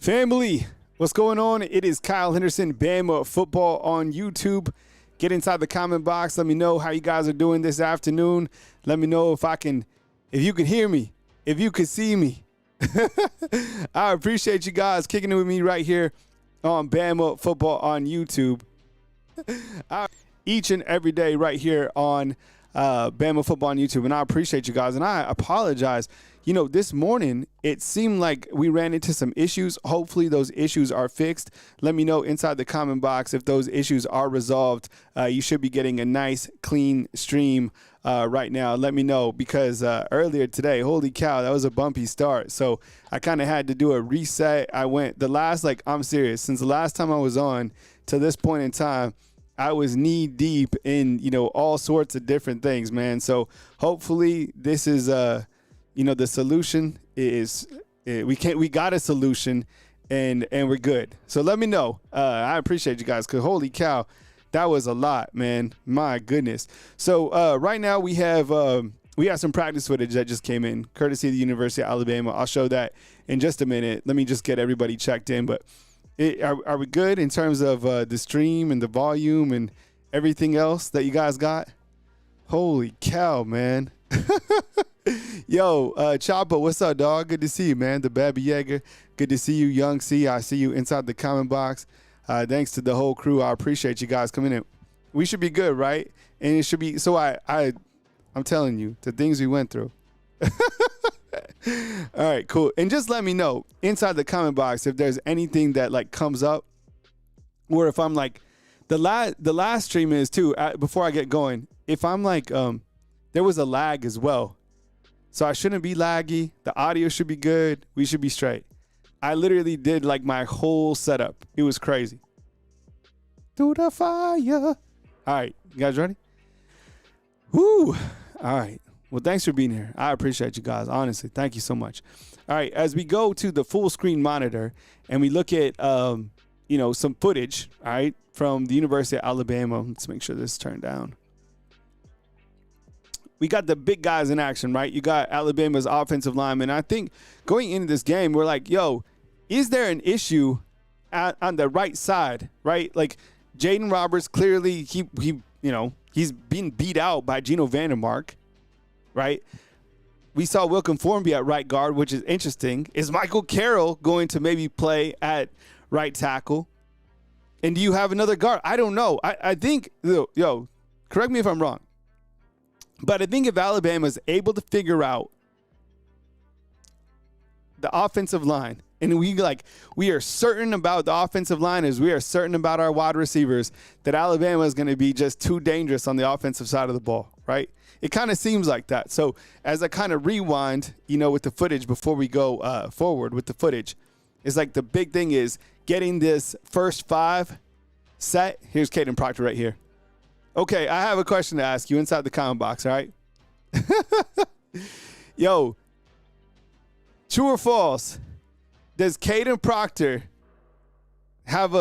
Family, what's going on? It is Kyle Henderson, Bama Football on YouTube. Get inside the comment box. Let me know how you guys are doing this afternoon. Let me know if you can hear me, if you can see me. I appreciate you guys kicking it with me right here on Bama Football on YouTube. Each and every day right here on Bama Football on YouTube. And I appreciate you guys. And I apologize. You know, this morning, it seemed like we ran into some issues. Hopefully those issues are fixed. Let me know inside the comment box if those issues are resolved. You should be getting a nice, clean stream right now. Let me know because earlier today, holy cow, that was a bumpy start. So I kind of had to do a reset. I'm serious. Since the last time I was on to this point in time, I was knee deep in, all sorts of different things, man. So hopefully this is, the solution is we got a solution and we're good. So let me know. I appreciate you guys because holy cow, that was a lot, man. My goodness. So right now we have some practice footage that just came in, courtesy of the University of Alabama. I'll show that in just a minute. Let me just get everybody checked in, but. Are we good in terms of the stream and the volume and everything else that you guys got? Holy cow, man. Yo, Choppa, what's up, dog? Good to see you, man. The Baby Yeager. Good to see you, Young C. I see you inside the comment box. Thanks to the whole crew. I appreciate you guys coming in. We should be good, right? And it should be. So I'm telling you, the things we went through. All right, cool. And just let me know inside the comment box if there's anything that comes up, or if I'm the last stream is too. Before I get going, if I'm there was a lag as well, so I shouldn't be laggy. The audio should be good. We should be straight. I literally did my whole setup. It was crazy. Through the fire. All right, you guys ready? Woo! All right. Well, thanks for being here. I appreciate you guys. Honestly, thank you so much. All right, as we go to the full screen monitor and we look at, some footage, all right, from the University of Alabama. Let's make sure this is turned down. We got the big guys in action, right? You got Alabama's offensive lineman. I think going into this game, we're like, yo, is there an issue on the right side, right? Jaden Roberts, clearly he's being beat out by Geno Vandermark. Right? We saw Wilkin Formby at right guard, which is interesting. Is Michael Carroll going to maybe play at right tackle? And do you have another guard? I don't know. I think, correct me if I'm wrong, but I think if Alabama is able to figure out the offensive line, and we are certain about the offensive line as we are certain about our wide receivers, that Alabama is going to be just too dangerous on the offensive side of the ball, right? It kind of seems like that. So as I kind of rewind, with the footage before we go forward with the footage, it's the big thing is getting this first five set. Here's Caden Proctor right here. Okay, I have a question to ask you inside the comment box, all right? Yo, true or false? Does Caden Proctor have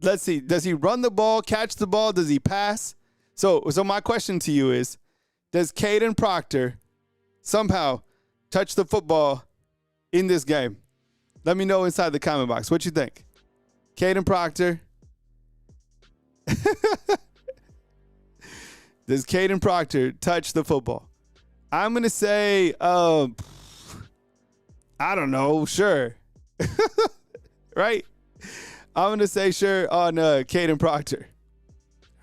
does he run the ball, catch the ball? Does he pass? So my question to you is, does Caden Proctor somehow touch the football in this game? Let me know inside the comment box. What you think? Caden Proctor. Does Caden Proctor touch the football? I'm going to say, I don't know. Sure. Right? I'm going to say sure on Caden Proctor.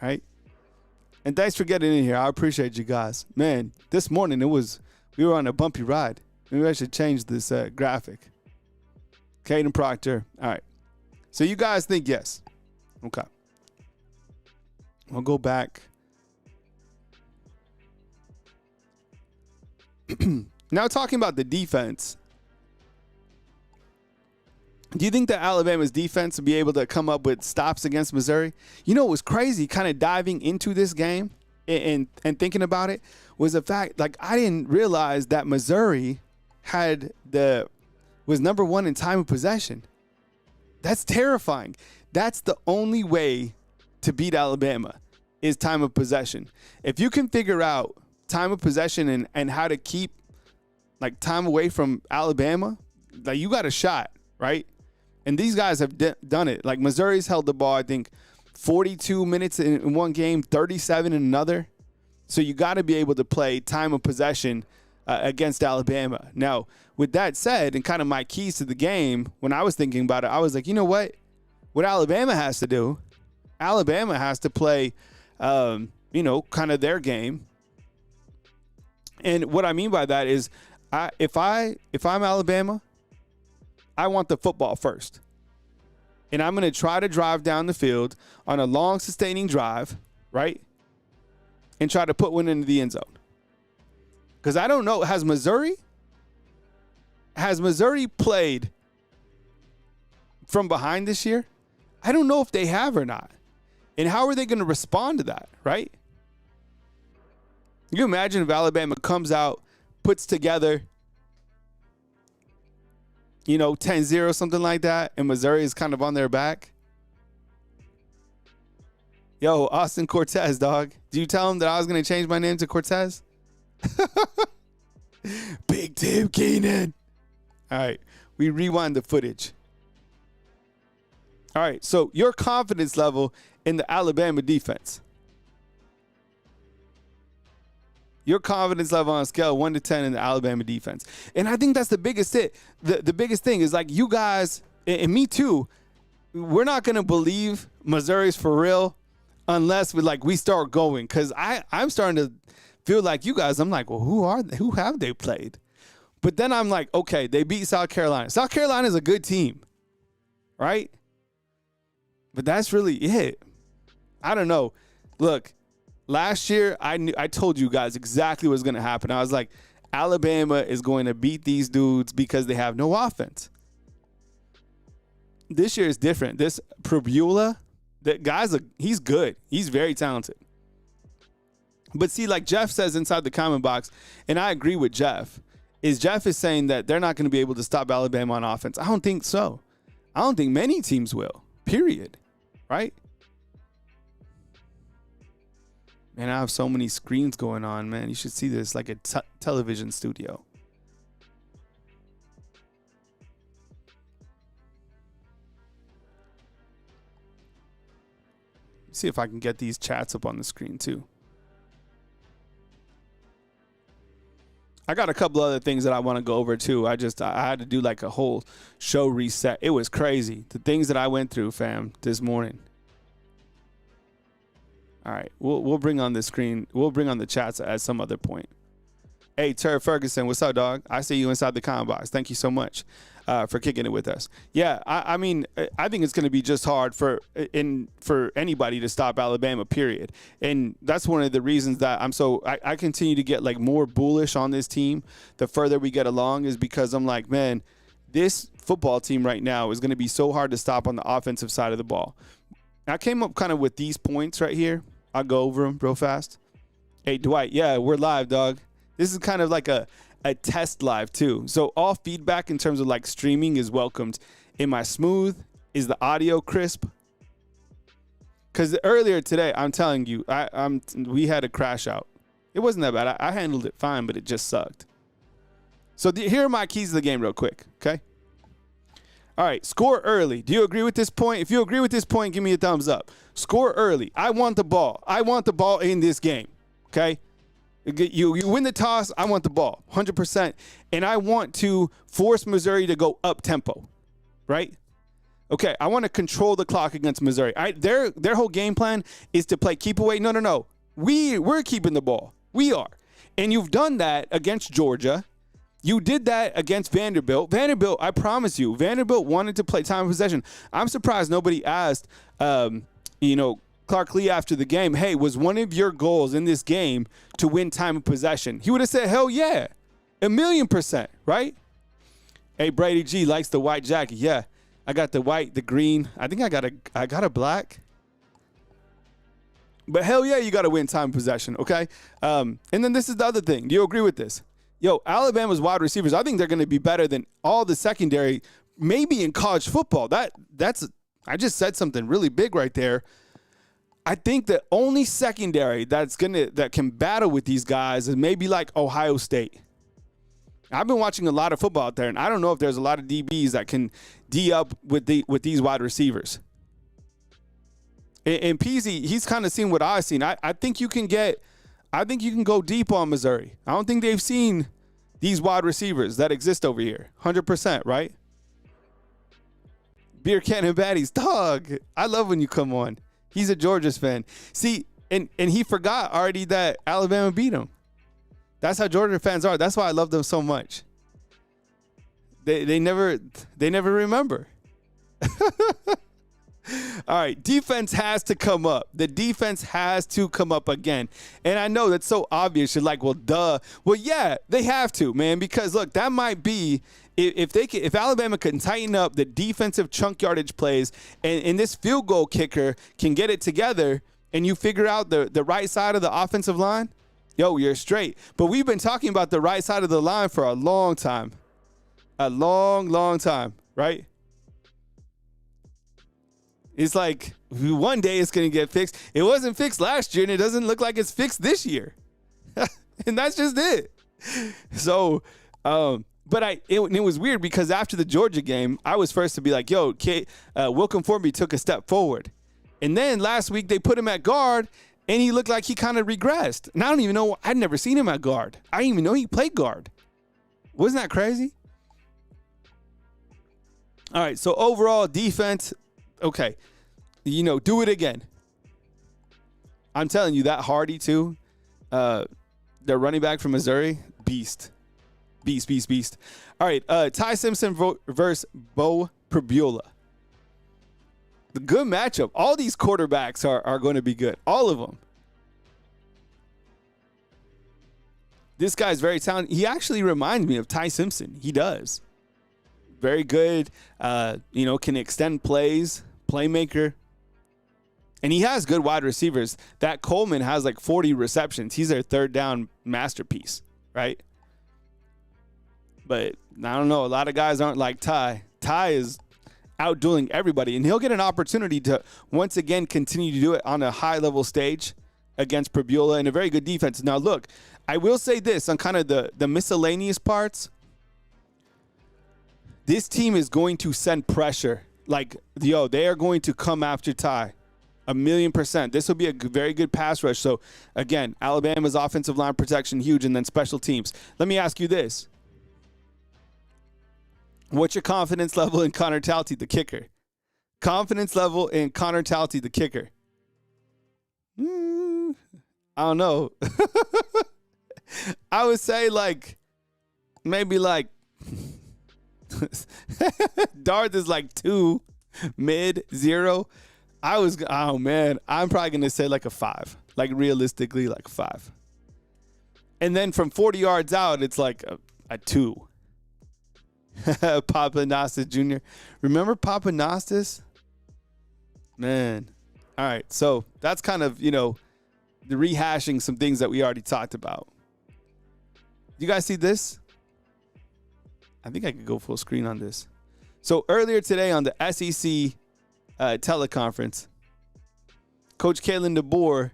Right? And thanks for getting in here. I appreciate you guys. Man, this morning we were on a bumpy ride. Maybe I should change this graphic. Caden Proctor. All right. So you guys think yes. Okay. I'll go back. Now talking about the defense. Do you think that Alabama's defense will be able to come up with stops against Missouri? It was crazy kind of diving into this game and thinking about it was the fact, I didn't realize that Missouri was number one in time of possession. That's terrifying. That's the only way to beat Alabama is time of possession. If you can figure out time of possession and how to keep time away from Alabama, you got a shot, right? And these guys have done it. Like Missouri's held the ball, I think, 42 minutes in one game, 37 in another. So you got to be able to play time of possession against Alabama. Now, with that said, and kind of my keys to the game, when I was thinking about it, I was like, you know what? What Alabama has to do, Alabama has to play, kind of their game. And what I mean by that is, if I'm Alabama, I want the football first. And I'm going to try to drive down the field on a long, sustaining drive, right? And try to put one into the end zone. Because I don't know, has Missouri played from behind this year? I don't know if they have or not. And how are they going to respond to that, right? You imagine if Alabama comes out, puts together, 10-0, something like that, and Missouri is kind of on their back. Yo, Austin Cortez, dog. Do you tell him that I was going to change my name to Cortez? Big Tim Keenan. All right, we rewind the footage. All right, so your confidence level in the Alabama defense. Your confidence level on a scale of 1 to 10 in the Alabama defense. And I think that's the biggest hit. The biggest thing is, like, you guys, and me too, we're not going to believe Missouri's for real unless we start going. Because I'm starting to feel like you guys, I'm like, well, who are they? Who have they played? But then I'm like, okay, they beat South Carolina. South Carolina is a good team, right? But that's really it. I don't know. Look, last year, I told you guys exactly what's going to happen. I was like, Alabama is going to beat these dudes because they have no offense. This year is different. This Prabula, that guy's he's good. He's very talented. But see, like Jeff says inside the comment box, and I agree with Jeff is saying that they're not going to be able to stop Alabama on offense. I don't think so. I don't think many teams will, period. Right? Man, I have so many screens going on, man. You should see this like a television studio. See if I can get these chats up on the screen too. I got a couple other things that I want to go over too. I had to do like a whole show reset. It was crazy. The things that I went through, fam, this morning. All right, we'll bring on the screen. We'll bring on the chats at some other point. Hey, Terry Ferguson, what's up, dog? I see you inside the comment box. Thank you so much for kicking it with us. Yeah, I mean, I think it's going to be just hard for anybody to stop Alabama, period. And that's one of the reasons that I continue to get like more bullish on this team the further we get along, is because I'm like, man, this football team right now is going to be so hard to stop on the offensive side of the ball. I came up kind of with these points right here. I'll go over them real fast. Hey, Dwight, yeah, we're live, dog. This is kind of like a test live, too. So all feedback in terms of, like, streaming is welcomed. Am I smooth? Is the audio crisp? Because earlier today, I'm telling you, we had a crash out. It wasn't that bad. I handled it fine, but it just sucked. So here are my keys to the game real quick, okay? All right, score early. Do you agree with this point? If you agree with this point, give me a thumbs up. Score early. I want the ball. I want the ball in this game, okay? You win the toss, I want the ball, 100%. And I want to force Missouri to go up tempo, right? Okay, I want to control the clock against Missouri. Their whole game plan is to play keep away. No. We're keeping the ball. We are. And you've done that against Georgia. You did that against Vanderbilt. Vanderbilt, I promise you, Vanderbilt wanted to play time of possession. I'm surprised nobody asked, Clark Lee after the game, hey, was one of your goals in this game to win time of possession? He would have said, hell yeah, 1,000,000%, right? Hey, Brady G likes the white jacket. Yeah, I got the white, the green. I think I got a black. But hell yeah, you got to win time of possession, okay? And then this is the other thing. Do you agree with this? Yo, Alabama's wide receivers, I think they're going to be better than all the secondary, maybe in college football. I just said something really big right there. I think the only secondary that can battle with these guys is maybe like Ohio State. I've been watching a lot of football out there, and I don't know if there's a lot of DBs that can D up with these wide receivers. And Peasy, he's kind of seen what I've seen. I think you can go deep on Missouri. I don't think they've seen these wide receivers that exist over here. 100%, right? Beer Cannon Baddies, dog. I love when you come on. He's a Georgia's fan. See, and he forgot already that Alabama beat him. That's how Georgia fans are. That's why I love them so much. They never remember. All right, defense has to come up. The defense has to come up again. And I know that's so obvious. You're like, well, duh. Well, yeah, they have to, man, because look, that might be if Alabama can tighten up the defensive chunk yardage plays and this field goal kicker can get it together and you figure out the right side of the offensive line, yo, you're straight. But we've been talking about the right side of the line for a long time. A long, long time, right? It's like one day it's going to get fixed. It wasn't fixed last year, and it doesn't look like it's fixed this year. And that's just it. So, but it was weird because after the Georgia game, I was first to be like, yo, Wilcom Formby took a step forward. And then last week they put him at guard, and he looked like he kind of regressed. And I don't even know. I'd never seen him at guard. I didn't even know he played guard. Wasn't that crazy? All right, so overall defense, okay, do it again. I'm telling you, that Hardy too, the running back from Missouri, beast. All right, Ty Simpson versus Bo Pribula. The good matchup. All these quarterbacks are going to be good. All of them. This guy's very talented. He actually reminds me of Ty Simpson. He does. Very good, can extend plays, playmaker. And he has good wide receivers. That Coleman has like 40 receptions. He's their third down masterpiece, right? But I don't know. A lot of guys aren't like Ty. Ty is outdueling everybody, and he'll get an opportunity to once again continue to do it on a high-level stage against Pribula and a very good defense. Now, look, I will say this on kind of the miscellaneous parts. This team is going to send pressure. Like, they are going to come after Ty. 1,000,000%. This will be a very good pass rush. So, again, Alabama's offensive line protection, huge, and then special teams. Let me ask you this. What's your confidence level in Connor Talty, the kicker? Confidence level in Connor Talty, the kicker. I don't know. I would say, maybe Darth is 2, mid, 0. I'm probably going to say a 5. Realistically, 5. And then from 40 yards out, it's a 2. Papanastis Jr. Remember Papanastis? Man. All right. So that's kind of, the rehashing some things that we already talked about. You guys see this? I think I could go full screen on this. So earlier today on the SEC teleconference, Coach Kalen DeBoer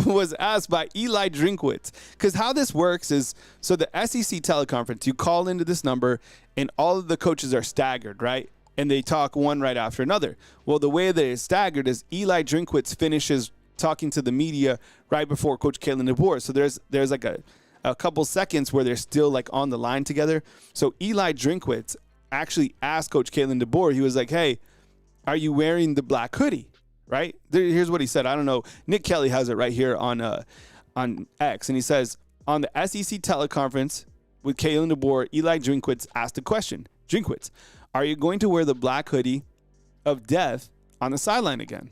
was asked by Eli Drinkwitz, because how this works is, so the SEC teleconference, you call into this number and all of the coaches are staggered, right? And they talk one right after another. Well, the way that it's staggered is Eli Drinkwitz finishes talking to the media right before Coach Kalen DeBoer. So there's a couple seconds where they're still on the line together. So Eli Drinkwitz actually asked Coach Kalen DeBoer, he was like, hey, are you wearing the black hoodie? Right? Here's what he said. I don't know. Nick Kelly has it right here on X. And he says, on the SEC teleconference with Kalen DeBoer, Eli Drinkwitz asked a question. Drinkwitz, are you going to wear the black hoodie of death on the sideline again?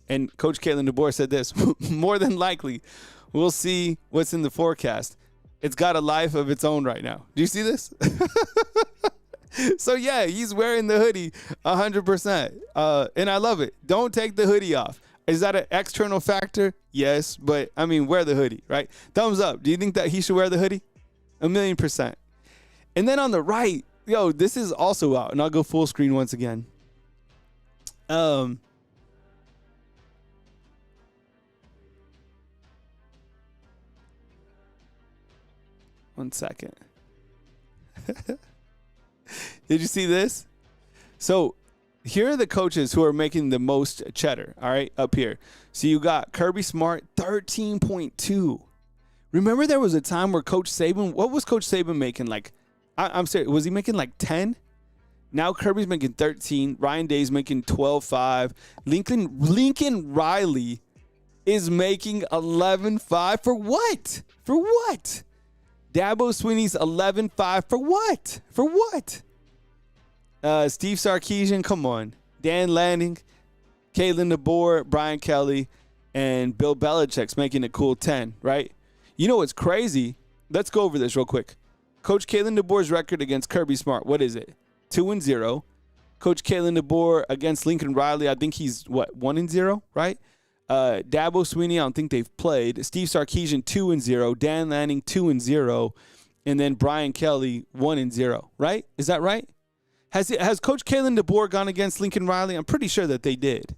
And Coach Kalen DeBoer said this, more than likely, we'll see what's in the forecast. It's got a life of its own right now. Do you see this? So, yeah, he's wearing the hoodie 100%. And I love it. Don't take the hoodie off. Is that an external factor? Yes. But, wear the hoodie, right? Thumbs up. Do you think that he should wear the hoodie? 1,000,000%. And then on the right, this is also out. And I'll go full screen once again. One 1 second. Did you see this? So here are the coaches who are making the most cheddar, all right, up here. So you got Kirby Smart, 13.2. Remember there was a time where Coach Saban, what was Coach Saban making? Like, I'm serious, was he making like 10? Now Kirby's making 13. Ryan Day's making 12.5. Lincoln Riley is making 11.5. For what? For what? Dabo Swinney's 11.5. For what? For what? Steve Sarkisian, come on. Dan Lanning, Kalen DeBoer, Brian Kelly, and Bill Belichick's making a cool 10, right? You know what's crazy? Let's go over this real quick. Coach Kalen DeBoer's record against Kirby Smart, what is it? 2-0. Coach Kalen DeBoer against Lincoln Riley, I think he's, 1-0, right? Dabo Swinney, I don't think they've played. Steve Sarkisian, 2-0. Dan Lanning, 2-0. And then Brian Kelly, 1-0, right? Is that right? Has Coach Kalen DeBoer gone against Lincoln Riley? I'm pretty sure that they did.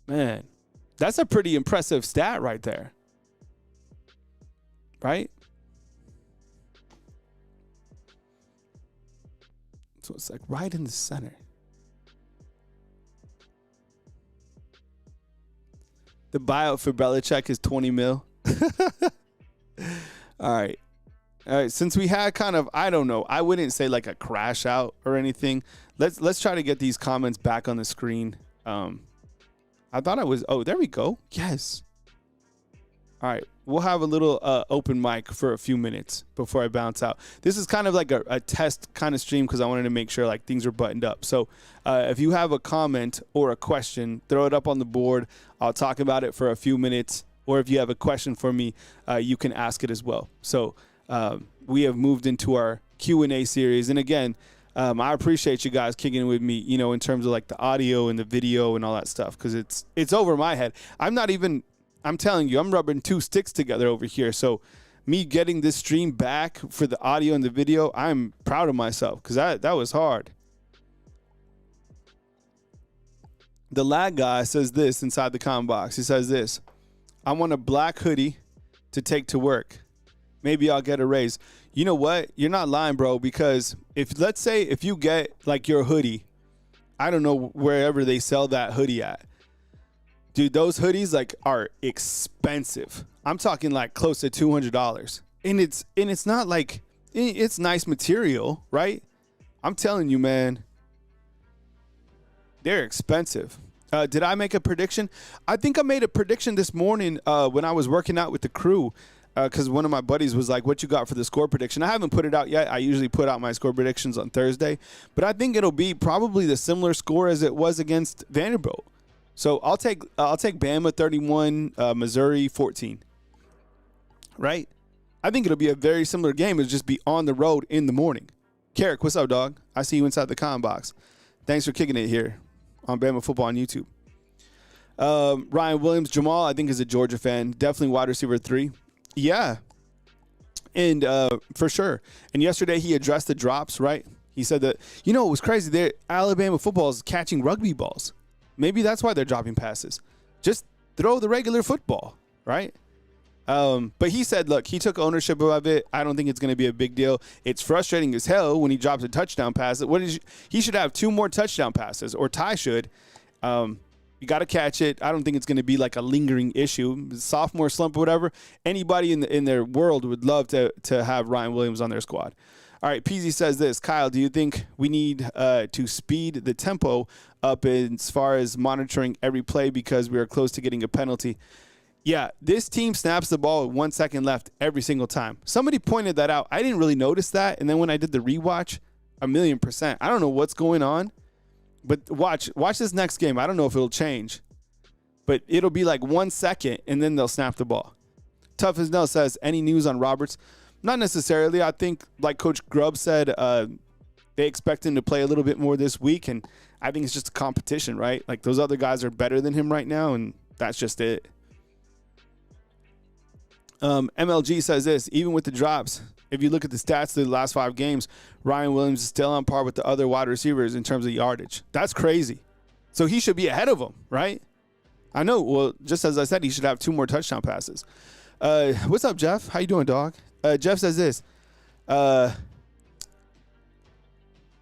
Man, that's a pretty impressive stat right there. Right? So it's like right in the center. The buyout for Belichick is 20 mil. All right. Since we had kind of, I don't know, I wouldn't say like a crash out or anything. Let's try to get these comments back on the screen. I thought I was, oh, there we go. Yes. All right. We'll have a little open mic for a few minutes before I bounce out. This is kind of like a test kind of stream because I wanted to make sure like things are buttoned up. So if you have a comment or a question, throw it up on the board. I'll talk about it for a few minutes. Or if you have a question for me, you can ask it as well. So we have moved into our Q&A series. And again, I appreciate you guys kicking with me, you know, in terms of like the audio and the video and all that stuff because it's over my head. I'm telling you, I'm rubbing two sticks together over here. So me getting this stream back for the audio and the video, I'm proud of myself because that was hard. The lag guy says this inside the comment box. He says this: I want a black hoodie to take to work. Maybe I'll get a raise. You know what? You're not lying, bro, because let's say if you get like your hoodie, I don't know wherever they sell that hoodie at. Dude, those hoodies like are expensive. I'm talking like close to $200. And it's not like it's nice material, right? I'm telling you, man. They're expensive. Did I make a prediction? I think I made a prediction this morning when I was working out with the crew because one of my buddies was like, what you got for the score prediction? I haven't put it out yet. I usually put out my score predictions on Thursday. But I think it'll be probably the similar score as it was against Vanderbilt. So I'll take Bama 31, Missouri 14. Right? I think it'll be a very similar game. It'll just be on the road in the morning. Carrick, what's up, dog? I see you inside the comment box. Thanks for kicking it here on Bama Football on YouTube. Ryan Williams, Jamal, I think is a Georgia fan. Definitely wide receiver 3. Yeah. And for sure. And yesterday he addressed the drops, right? He said that, you know, it was crazy. Alabama football is catching rugby balls. Maybe that's why they're dropping passes. Just throw the regular football, right? But he said, look, he took ownership of it. I don't think it's going to be a big deal. It's frustrating as hell when he drops a touchdown pass. He should have 2 more touchdown passes, or Ty should. You got to catch it. I don't think it's going to be like a lingering issue. Sophomore slump or whatever. Anybody in their world would love to have Ryan Williams on their squad. All right, Peasy says this. Kyle, do you think we need to speed the tempo up as far as monitoring every play because we are close to getting a penalty? Yeah, this team snaps the ball with 1 second left every single time. Somebody pointed that out. I didn't really notice that. And then when I did the rewatch, 1,000,000%. I don't know what's going on, but watch this next game. I don't know if it'll change, but it'll be like 1 second and then they'll snap the ball. Tough as Nell says, any news on Roberts? Not necessarily. I think, like Coach Grubb said, they expect him to play a little bit more this week, and I think it's just a competition, right? Like, those other guys are better than him right now, and that's just it. MLG says this, even with the drops, if you look at the stats of the last 5 games, Ryan Williams is still on par with the other wide receivers in terms of yardage. That's crazy. So he should be ahead of them, right? I know. Well, just as I said, he should have 2 more touchdown passes. What's up, Jeff? How you doing, dog? Jeff says this.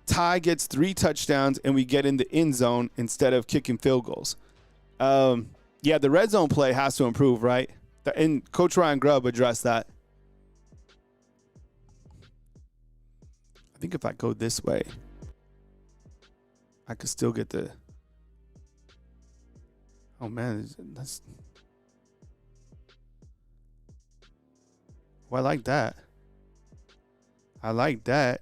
Ty gets 3 touchdowns and we get in the end zone instead of kicking field goals. Yeah, the red zone play has to improve, right? And Coach Ryan Grubb addressed that. I think if I go this way, I could still get the. Oh man, that's. Well, I like that. I like that.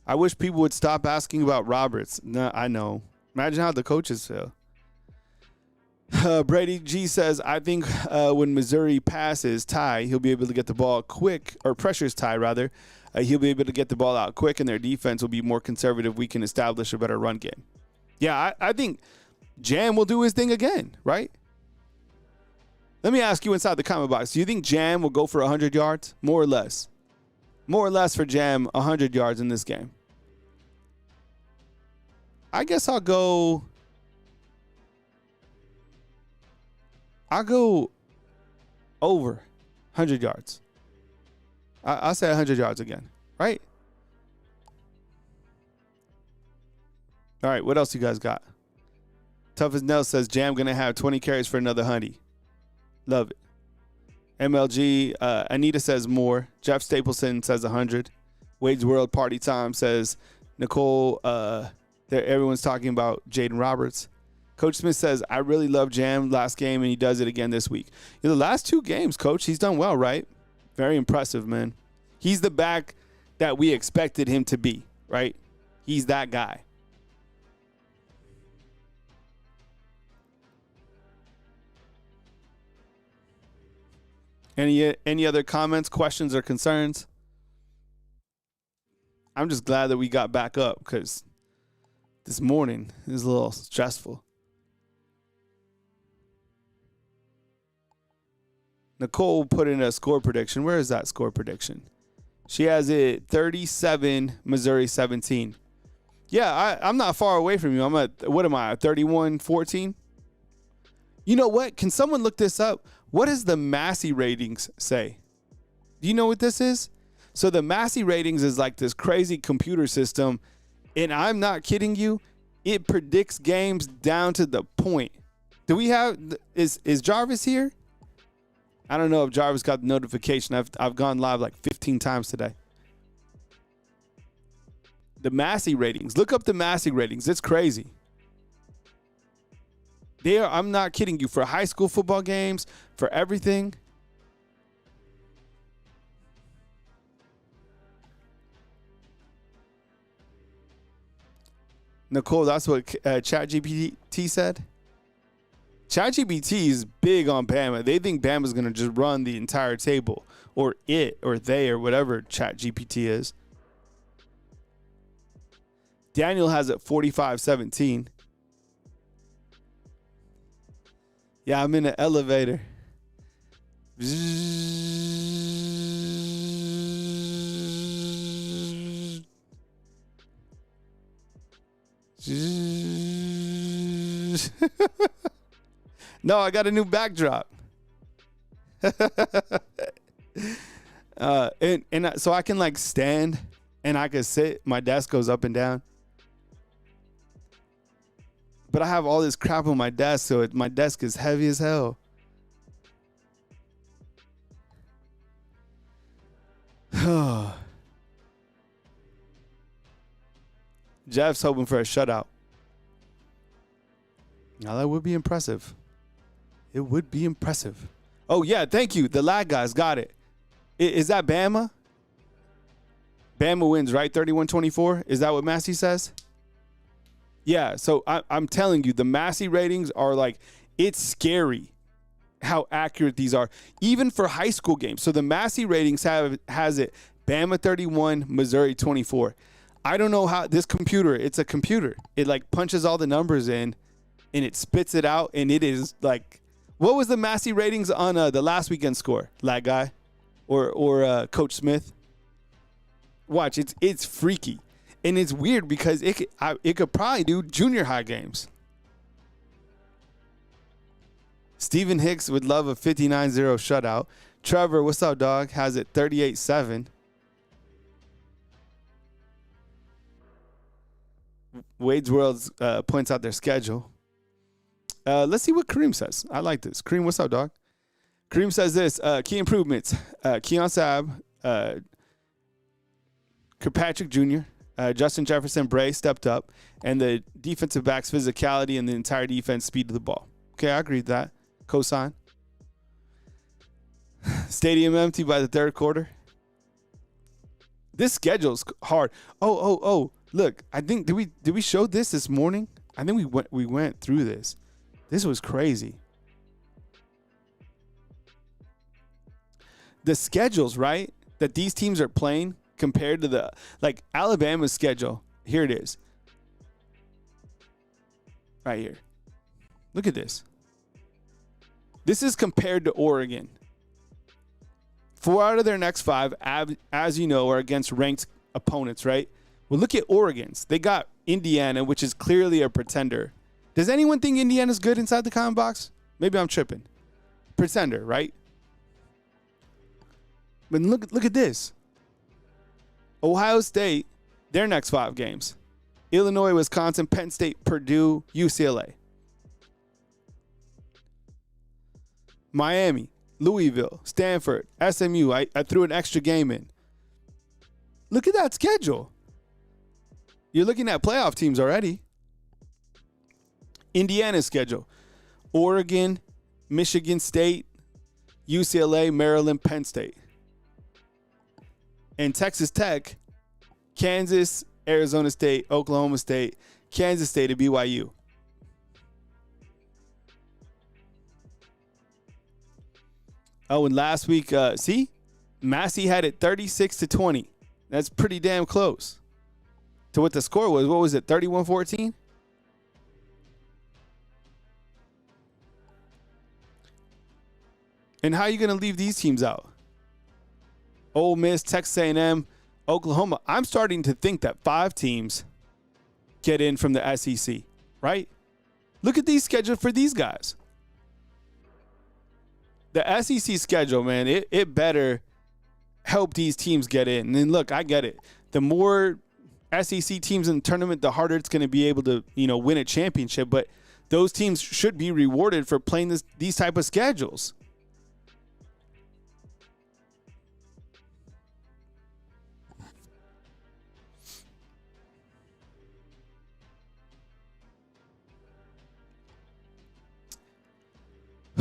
I wish people would stop asking about Roberts. No, I know. Imagine how the coaches feel. Brady G says, I think when Missouri passes Ty, he'll be able to get the ball quick, or pressures Ty, rather. He'll be able to get the ball out quick, and their defense will be more conservative. We can establish a better run game. Yeah, I think Jam will do his thing again, right? Let me ask you inside the comment box. Do you think Jam will go for 100 yards? More or less? More or less for Jam, 100 yards in this game. I guess I'll go over 100 yards. I'll say 100 yards again, right? All right, what else you guys got? Tough as Nell says, Jam going to have 20 carries for another Hoodie. Love it. MLG, Anita says more. Jeff Stapleton says 100. Wade's World Party Time says, Nicole, everyone's talking about Jaden Roberts. Coach Smith says, I really love Jam last game, and he does it again this week. The last 2 games, Coach, he's done well, right? Very impressive, man. He's the back that we expected him to be, right? He's that guy. Any other comments, questions, or concerns? I'm just glad that we got back up because this morning is a little stressful. Nicole put in a score prediction. Where is that score prediction? She has it 37, Missouri 17. Yeah, I'm not far away from you. I'm at, what am I, 31-14? You know what? Can someone look this up? What does the Massey ratings say? Do you know what this is? So the Massey ratings is like this crazy computer system, and I'm not kidding you. It predicts games down to the point. Do we have, is Jarvis here? I don't know if Jarvis got the notification. I've gone live like 15 times today. The Massey ratings. Look up the Massey ratings. It's crazy. I'm not kidding you. For high school football games, for everything. Nicole, that's what ChatGPT said. ChatGPT is big on Bama. They think Bama's going to just run the entire table, or it, or they, or whatever ChatGPT is. Daniel has it 45-17. Yeah, I'm in an elevator. No, I got a new backdrop. So I can like stand and I can sit. My desk goes up and down. But I have all this crap on my desk, so my desk is heavy as hell. Jeff's hoping for a shutout. Now that would be impressive. It would be impressive. Oh, yeah, thank you. The lag guys got it. Is that Bama? Bama wins, right? 31-24? Is that what Massey says? Yeah, so I'm telling you, the Massey ratings are like, it's scary how accurate these are, even for high school games. So the Massey ratings has it, Bama 31, Missouri 24. I don't know how this computer, it's a computer. It like punches all the numbers in and it spits it out, and it is like, what was the Massey ratings on the last weekend score, lag guy or Coach Smith? Watch, it's freaky. And it's weird because it could probably do junior high games. Stephen Hicks would love a 59-0 shutout. Trevor, what's up, dog? Has it 38-7. Wade's World points out their schedule. Let's see what Kareem says. I like this. Kareem, what's up, dog? Kareem says this. Key improvements. Keon Sabb, Kirkpatrick Jr., Justin Jefferson, Bray stepped up, and the defensive backs' physicality and the entire defense speed of the ball. Okay, I agree with that. Cosign. Stadium empty by the third quarter. This schedule's hard. Oh. Look, I think did we show this morning? I think we went through this. This was crazy. The schedules, right, that these teams are playing compared to the Alabama's schedule. Here it is. Right here. Look at this. This is compared to Oregon. 4 out of their next 5, as you know, are against ranked opponents, right? Well, look at Oregon's. They got Indiana, which is clearly a pretender. Does anyone think Indiana's good inside the comment box? Maybe I'm tripping. Pretender, right? But look at this. Ohio State, their next 5 games. Illinois, Wisconsin, Penn State, Purdue, UCLA. Miami, Louisville, Stanford, SMU. I threw an extra game in. Look at that schedule. You're looking at playoff teams already. Indiana's schedule. Oregon, Michigan State, UCLA, Maryland, Penn State. And Texas Tech, Kansas, Arizona State, Oklahoma State, Kansas State, and BYU. Oh, and last week, see? Massey had it 36-20. That's pretty damn close to what the score was. What was it, 31-14? And how are you going to leave these teams out? Ole Miss, Texas A&M, Oklahoma. I'm starting to think that 5 teams get in from the SEC, right? Look at these schedules for these guys. The SEC schedule, man, it better help these teams get in. And then, look, I get it. The more SEC teams in the tournament, the harder it's going to be able to, win a championship. But those teams should be rewarded for playing these type of schedules.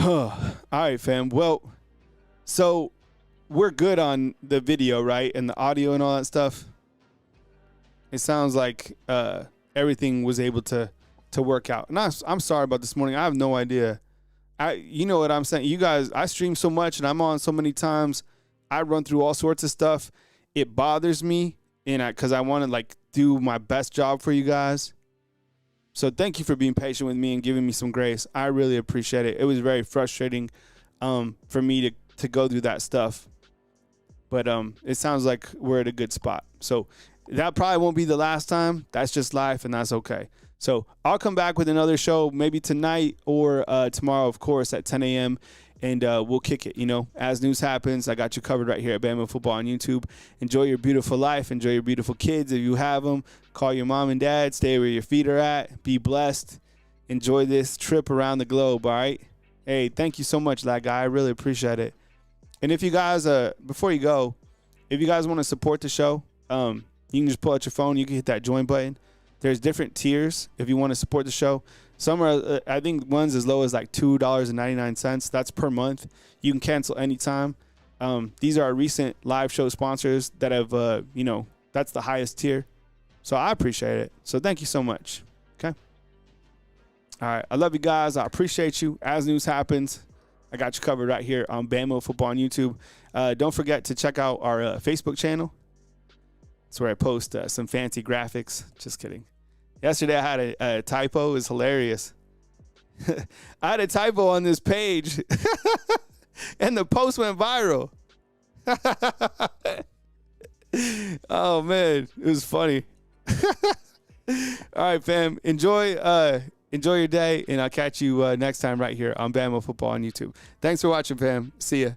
All right, fam. Well, so we're good on the video, right? And the audio and all that stuff. It sounds like everything was able to work out. And I'm sorry about this morning. I have no idea. You know what I'm saying? You guys, I stream so much and I'm on so many times. I run through all sorts of stuff. It bothers me because I want to do my best job for you guys. So thank you for being patient with me and giving me some grace. I really appreciate it. It was very frustrating for me to go through that stuff. But it sounds like we're at a good spot. So that probably won't be the last time. That's just life, and that's okay. So I'll come back with another show maybe tonight or tomorrow, of course, at 10 a.m., and we'll kick it, As news happens, I got you covered right here at Bama Football on YouTube. Enjoy your beautiful life. Enjoy your beautiful kids if you have them. Call your mom and dad. Stay where your feet are at. Be blessed. Enjoy this trip around the globe, all right? Hey, thank you so much, that guy. I really appreciate it. And if you guys, before you go, if you guys want to support the show, you can just pull out your phone. You can hit that join button. There's different tiers if you want to support the show. Some are, I think, ones as low as $2.99. That's per month. You can cancel anytime. These are our recent live show sponsors that have, that's the highest tier. So I appreciate it. So thank you so much. Okay. All right. I love you guys. I appreciate you. As news happens, I got you covered right here on Bama Football on YouTube. Don't forget to check out our Facebook channel. That's where I post some fancy graphics. Just kidding. Yesterday I had a typo. It was hilarious. I had a typo on this page, and the post went viral. Oh, man. It was funny. All right, fam. Enjoy your day, and I'll catch you next time right here on Bama Football on YouTube. Thanks for watching, fam. See ya.